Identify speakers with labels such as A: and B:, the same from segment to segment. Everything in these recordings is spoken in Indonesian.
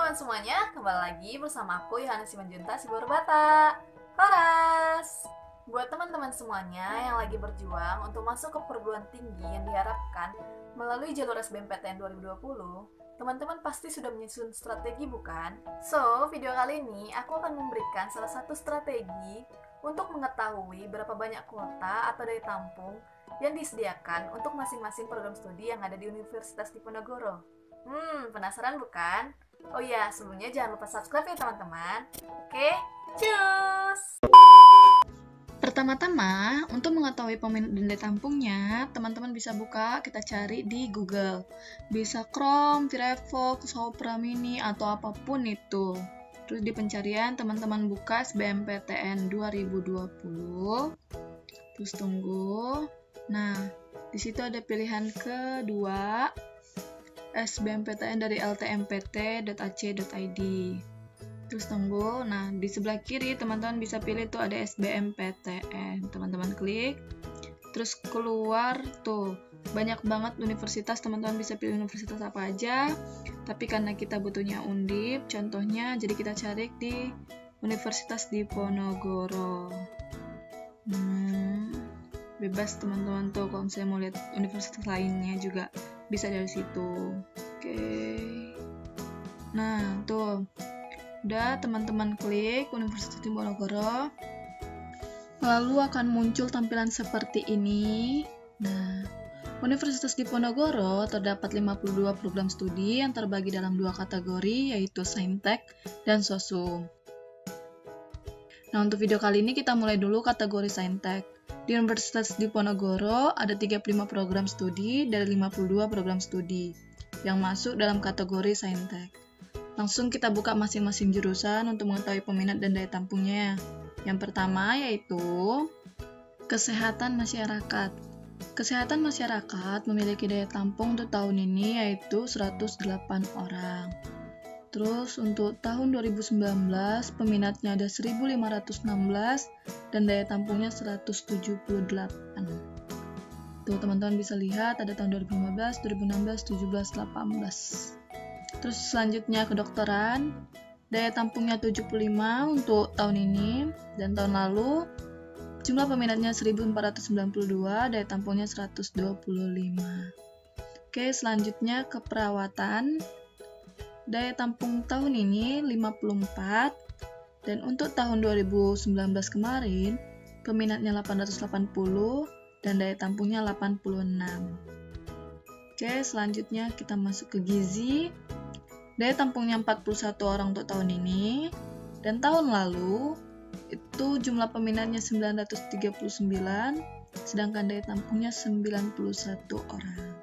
A: teman-teman semuanya, kembali lagi bersama aku Yohanes Simanjunta Siburbata. Horas! Buat teman-teman semuanya yang lagi berjuang untuk masuk ke perguruan tinggi yang diharapkan melalui jalur SBMPTN 2020, teman-teman pasti sudah menyusun strategi bukan? So, video kali ini aku akan memberikan salah satu strategi untuk mengetahui berapa banyak kuota atau daya tampung yang disediakan untuk masing-masing program studi yang ada di Universitas Diponegoro. Penasaran bukan? Oh iya, sebelumnya jangan lupa subscribe ya teman-teman. Oke, cus!
B: Pertama-tama, untuk mengetahui peminat dan daya tampungnya, teman-teman bisa buka, kita cari di Google. Bisa Chrome, Firefox, Opera Mini, atau apapun itu. Terus di pencarian, teman-teman buka SBMPTN 2020. Terus tunggu. Nah, di situ ada pilihan kedua, SBMPTN dari ltmpt.ac.id. Terus tunggu. Nah, di sebelah kiri teman-teman bisa pilih tuh ada SBMPTN. Teman-teman klik. Terus keluar tuh. Banyak banget universitas, teman-teman bisa pilih universitas apa aja. Tapi karena kita butuhnya Undip, contohnya jadi kita cari di Universitas Diponegoro. Bebas teman-teman tuh kalau misalnya mau lihat universitas lainnya juga bisa dari situ. Oke. Nah, tuh. Udah teman-teman klik Universitas Diponegoro. Lalu akan muncul tampilan seperti ini. Nah, Universitas Diponegoro terdapat 52 program studi yang terbagi dalam dua kategori, yaitu Saintek dan Sosum. Nah, untuk video kali ini kita mulai dulu kategori Saintek. Di Universitas Diponegoro ada 35 program studi dari 52 program studi yang masuk dalam kategori Saintek. Langsung kita buka masing-masing jurusan untuk mengetahui peminat dan daya tampungnya. Yang pertama yaitu Kesehatan Masyarakat. Kesehatan Masyarakat memiliki daya tampung untuk tahun ini yaitu 108 orang. Terus untuk tahun 2019 peminatnya ada 1516 dan daya tampungnya 178. Tuh teman-teman bisa lihat ada tahun 2015, 2016, 17, 18. Terus selanjutnya kedokteran, daya tampungnya 75 untuk tahun ini dan tahun lalu. Jumlah peminatnya 1492, daya tampungnya 125. Oke, selanjutnya keperawatan. Daya tampung tahun ini 54 dan untuk tahun 2019 kemarin peminatnya 880 dan daya tampungnya 86. Oke, selanjutnya kita masuk ke gizi. Daya tampungnya 41 orang untuk tahun ini dan tahun lalu itu jumlah peminatnya 939 sedangkan daya tampungnya 91 orang.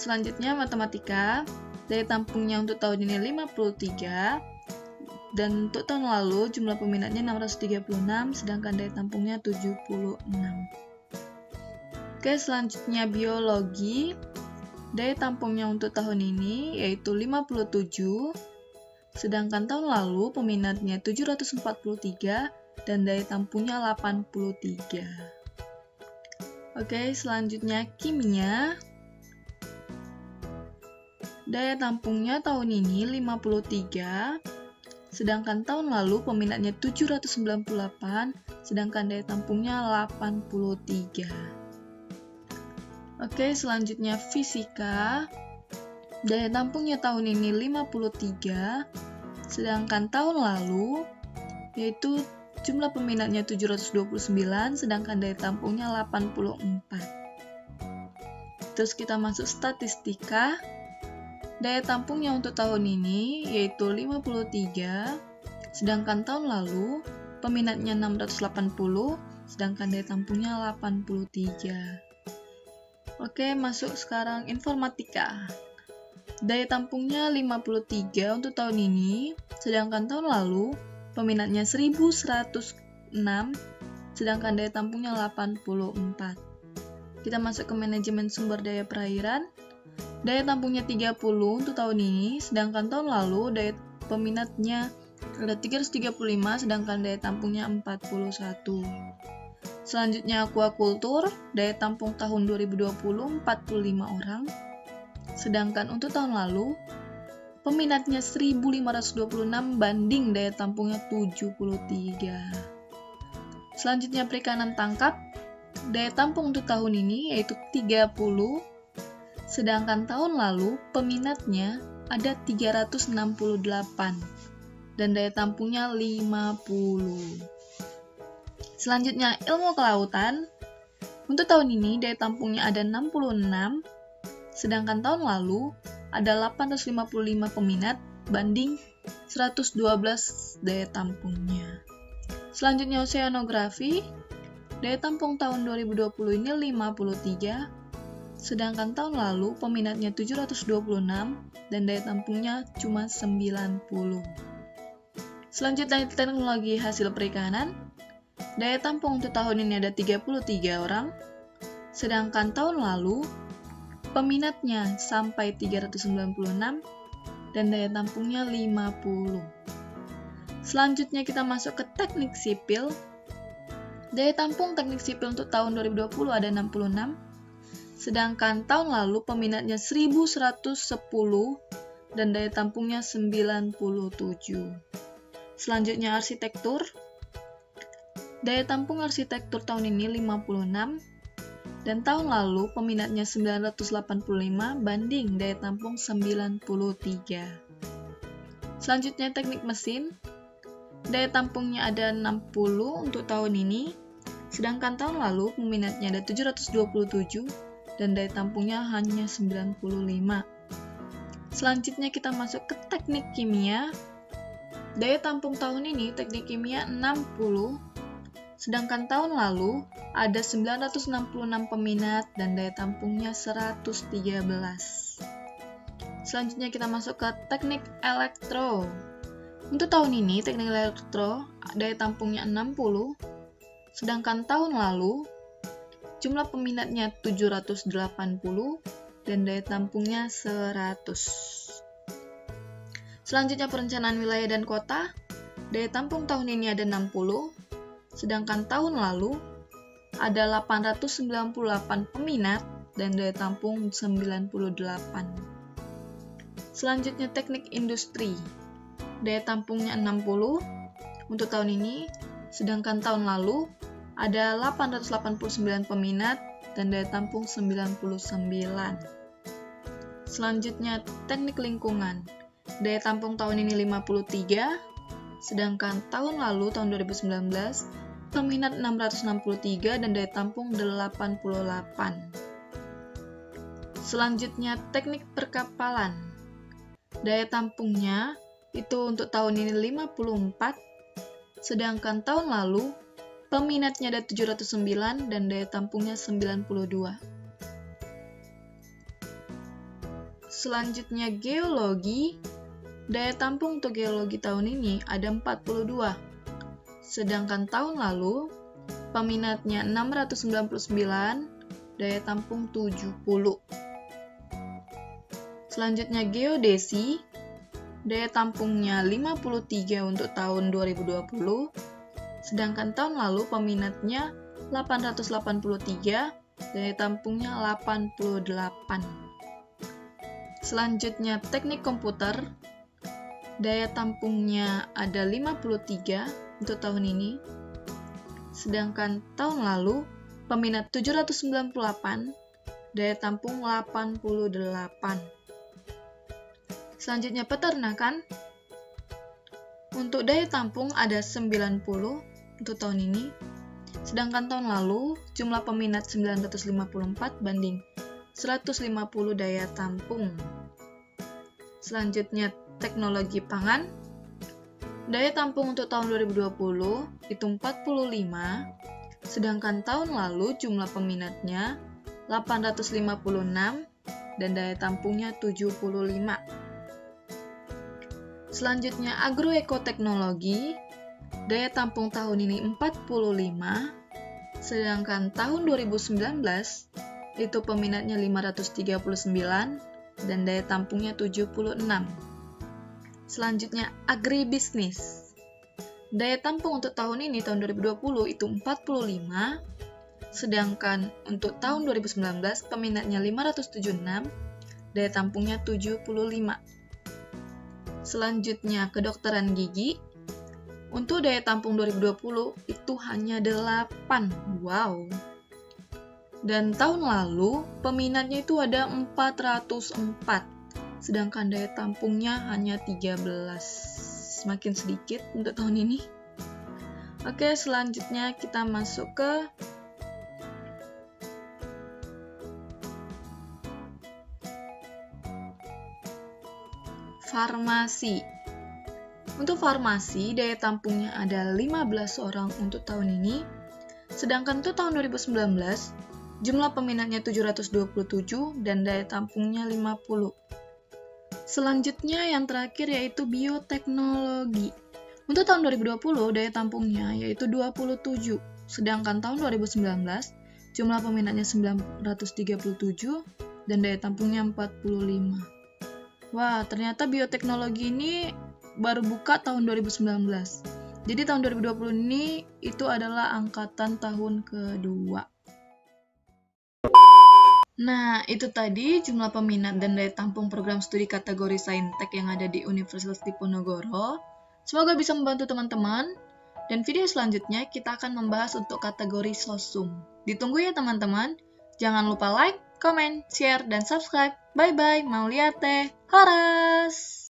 B: Selanjutnya matematika, daya tampungnya untuk tahun ini 53 dan untuk tahun lalu jumlah peminatnya 636 sedangkan daya tampungnya 76. Oke, selanjutnya biologi, daya tampungnya untuk tahun ini yaitu 57 sedangkan tahun lalu peminatnya 743 dan daya tampungnya 83. Oke, selanjutnya kimia. Daya tampungnya tahun ini 53, sedangkan tahun lalu peminatnya 798, sedangkan daya tampungnya 83. Oke, selanjutnya fisika. Daya tampungnya tahun ini 53, sedangkan tahun lalu yaitu jumlah peminatnya 729, sedangkan daya tampungnya 84. Terus kita masuk statistika. Daya tampungnya untuk tahun ini yaitu 53, sedangkan tahun lalu peminatnya 680, sedangkan daya tampungnya 83. Oke, masuk sekarang informatika. Daya tampungnya 53 untuk tahun ini, sedangkan tahun lalu peminatnya 1106, sedangkan daya tampungnya 84. Kita masuk ke manajemen sumber daya perairan. Daya tampungnya 30 untuk tahun ini, sedangkan tahun lalu daya peminatnya ada 335, sedangkan daya tampungnya 41. Selanjutnya aquaculture, daya tampung tahun 2020 45 orang. Sedangkan untuk tahun lalu, peminatnya 1.526 banding daya tampungnya 73. Selanjutnya perikanan tangkap, daya tampung untuk tahun ini yaitu 30, sedangkan tahun lalu peminatnya ada 368 dan daya tampungnya 50. Selanjutnya ilmu kelautan, untuk tahun ini daya tampungnya ada 66, sedangkan tahun lalu ada 855 peminat banding 112 daya tampungnya. Selanjutnya oceanografi, daya tampung tahun 2020 ini 53, sedangkan tahun lalu peminatnya 726 dan daya tampungnya cuma 90. Selanjutnya teknologi hasil perikanan, daya tampung untuk tahun ini ada 33 orang, sedangkan tahun lalu peminatnya sampai 396 dan daya tampungnya 50. Selanjutnya kita masuk ke teknik sipil. Daya tampung teknik sipil untuk tahun 2020 ada 66, sedangkan tahun lalu peminatnya 1.110 dan daya tampungnya 97. Selanjutnya arsitektur. Daya tampung arsitektur tahun ini 56, dan tahun lalu peminatnya 985 banding daya tampung 93. Selanjutnya teknik mesin. Daya tampungnya ada 60 untuk tahun ini, sedangkan tahun lalu peminatnya ada 727 dan daya tampungnya hanya 95. Selanjutnya kita masuk ke teknik kimia. Daya tampung tahun ini teknik kimia 60, sedangkan tahun lalu ada 966 peminat dan daya tampungnya 113. Selanjutnya kita masuk ke teknik elektro. Untuk tahun ini teknik elektro daya tampungnya 60, sedangkan tahun lalu jumlah peminatnya 780 dan daya tampungnya 100. Selanjutnya perencanaan wilayah dan kota. Daya tampung tahun ini ada 60, sedangkan tahun lalu ada 898 peminat dan daya tampung 98. Selanjutnya teknik industri. Daya tampungnya 60 untuk tahun ini, sedangkan tahun lalu ada 889 peminat dan daya tampung 99. Selanjutnya teknik lingkungan. Daya tampung tahun ini 53, sedangkan tahun lalu tahun 2019 peminat 663 dan daya tampung 88. Selanjutnya teknik perkapalan. Daya tampungnya itu untuk tahun ini 54, sedangkan tahun lalu peminatnya ada 709 dan daya tampungnya 92. Selanjutnya geologi. Daya tampung untuk geologi tahun ini ada 42, sedangkan tahun lalu peminatnya 699, daya tampung 70. Selanjutnya geodesi. Daya tampungnya 53 untuk tahun 2020, sedangkan tahun lalu peminatnya 883, daya tampungnya 88. Selanjutnya teknik komputer. Daya tampungnya ada 53 untuk tahun ini, sedangkan tahun lalu peminat 798, daya tampung 88. Selanjutnya peternakan. Untuk daya tampung ada 90 untuk tahun ini, sedangkan tahun lalu jumlah peminat 954 banding 150 daya tampung. Selanjutnya teknologi pangan. Daya tampung untuk tahun 2020 itu 45, sedangkan tahun lalu jumlah peminatnya 856 dan daya tampungnya 75. Selanjutnya agroekoteknologi. Daya tampung tahun ini 45, sedangkan tahun 2019 itu peminatnya 539 dan daya tampungnya 76. Selanjutnya agribisnis. daya tampung untuk tahun ini, tahun 2020 itu 45, sedangkan untuk tahun 2019 peminatnya 576, daya tampungnya 75. Selanjutnya kedokteran gigi, untuk daya tampung 2020 itu hanya 8. Wow. Dan tahun lalu peminatnya itu ada 404, sedangkan daya tampungnya hanya 13. Semakin sedikit untuk tahun ini. Oke, selanjutnya kita masuk ke farmasi. Untuk farmasi, daya tampungnya ada 15 orang untuk tahun ini, sedangkan untuk tahun 2019, jumlah peminatnya 727 dan daya tampungnya 50. Selanjutnya yang terakhir yaitu bioteknologi. Untuk tahun 2020, daya tampungnya yaitu 27, sedangkan tahun 2019, jumlah peminatnya 937 dan daya tampungnya 45. Wah, ternyata bioteknologi ini baru buka tahun 2019. Jadi tahun 2020 ini itu adalah angkatan tahun kedua. Nah, itu tadi jumlah peminat dan daya tampung program studi kategori Saintek yang ada di Universitas Diponegoro. Semoga bisa membantu teman-teman. Dan video selanjutnya kita akan membahas untuk kategori Sosum. Ditunggu ya teman-teman. Jangan lupa like, comment, share, dan subscribe. Bye-bye, Mauliate. Horas!